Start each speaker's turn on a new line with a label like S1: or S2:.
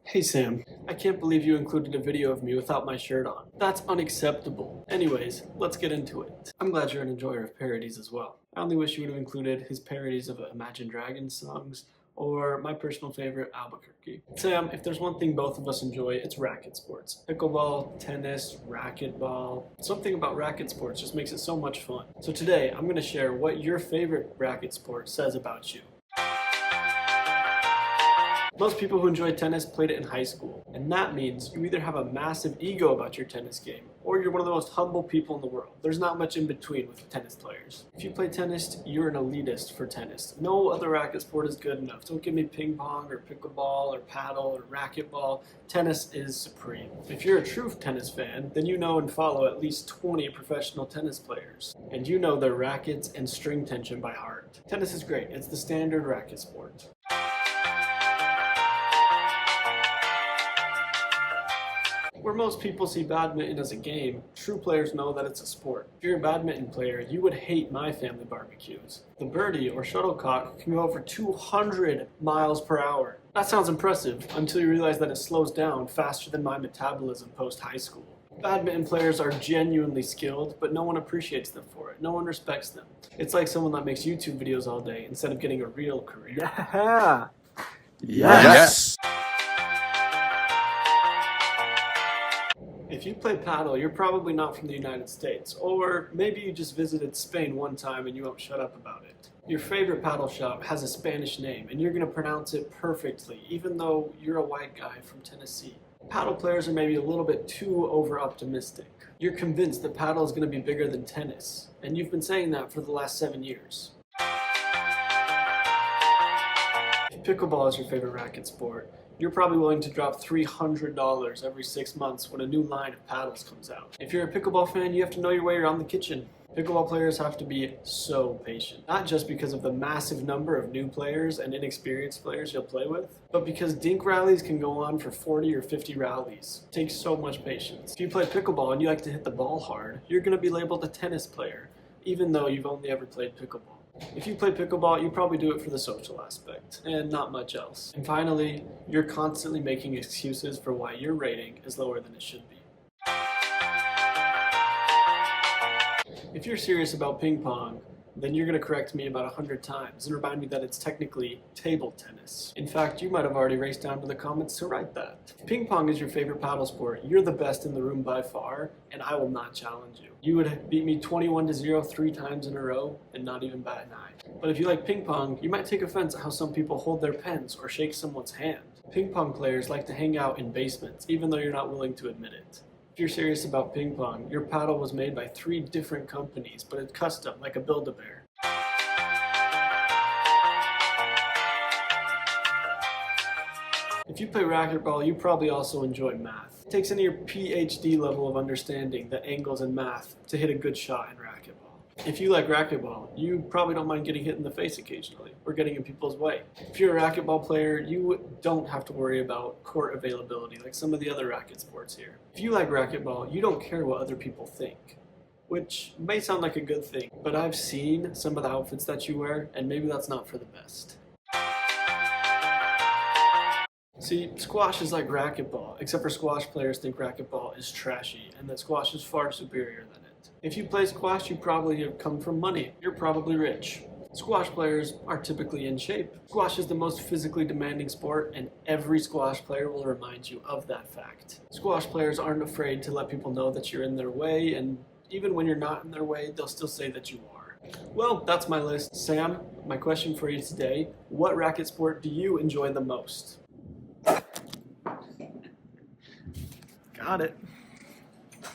S1: Hey Sam, I can't believe you included a video of me without my shirt on. That's unacceptable. Anyways, let's get into it. I'm glad you're an enjoyer of parodies as well. I only wish you would have included his parodies of Imagine Dragons songs, or my personal favorite, Albuquerque. Sam, if there's one thing both of us enjoy, it's racket sports. Pickleball, tennis, racquetball. Something about racket sports just makes it so much fun. So today, I'm going to share what your favorite racket sport says about you. Most people who enjoy tennis played it in high school, and that means you either have a massive ego about your tennis game, or you're one of the most humble people in the world. There's not much in between with tennis players. If you play tennis, you're an elitist for tennis. No other racket sport is good enough. Don't give me ping pong or pickleball or paddle or racquetball. Tennis is supreme. If you're a true tennis fan, then you know and follow at least 20 professional tennis players, and you know their rackets and string tension by heart. Tennis is great. It's the standard racket sport. Where most people see badminton as a game, true players know that it's a sport. If you're a badminton player, you would hate my family barbecues. The birdie or shuttlecock can go over 200 miles per hour. That sounds impressive until you realize that it slows down faster than my metabolism post-high school. Badminton players are genuinely skilled, but no one appreciates them for it. No one respects them. It's like someone that makes YouTube videos all day instead of getting a real career.
S2: Yeah.
S3: Yes.
S1: If you play paddle, you're probably not from the United States, or maybe you just visited Spain one time and you won't shut up about it. Your favorite paddle shop has a Spanish name, and you're going to pronounce it perfectly, even though you're a white guy from Tennessee. Paddle players are maybe a little bit too over-optimistic. You're convinced that paddle is going to be bigger than tennis, and you've been saying that for the last 7 years. If pickleball is your favorite racket sport, you're probably willing to drop $300 every 6 months when a new line of paddles comes out. If you're a pickleball fan, you have to know your way around the kitchen. Pickleball players have to be so patient. Not just because of the massive number of new players and inexperienced players you'll play with, but because dink rallies can go on for 40 or 50 rallies. It takes so much patience. If you play pickleball and you like to hit the ball hard, you're going to be labeled a tennis player, even though you've only ever played pickleball. If you play pickleball, you probably do it for the social aspect, and not much else. And finally, you're constantly making excuses for why your rating is lower than it should be. If you're serious about ping pong, then you're going to correct me about 100 times and remind me that it's technically table tennis. In fact, you might have already raced down to the comments to write that. If ping pong is your favorite paddle sport, you're the best in the room by far, and I will not challenge you. You would beat me 21-0 3 times in a row and not even bat an eye. But if you like ping pong, you might take offense at how some people hold their pens or shake someone's hand. Ping pong players like to hang out in basements, even though you're not willing to admit it. If you're serious about ping pong, your paddle was made by 3 different companies, but it's custom, like a Build-A-Bear. If you play racquetball, you probably also enjoy math. It takes any your PhD level of understanding the angles in math to hit a good shot in racquetball. If you like racquetball, you probably don't mind getting hit in the face occasionally, or getting in people's way. If you're a racquetball player, you don't have to worry about court availability like some of the other racket sports here. If you like racquetball, you don't care what other people think, which may sound like a good thing, but I've seen some of the outfits that you wear, and maybe that's not for the best. See, squash is like racquetball, except for squash players think racquetball is trashy, and that squash is far superior than it. If you play squash, you probably have come from money. You're probably rich. Squash players are typically in shape. Squash is the most physically demanding sport, and every squash player will remind you of that fact. Squash players aren't afraid to let people know that you're in their way, and even when you're not in their way, they'll still say that you are. Well, that's my list. Sam, my question for you today, what racket sport do you enjoy the most?
S2: Got it.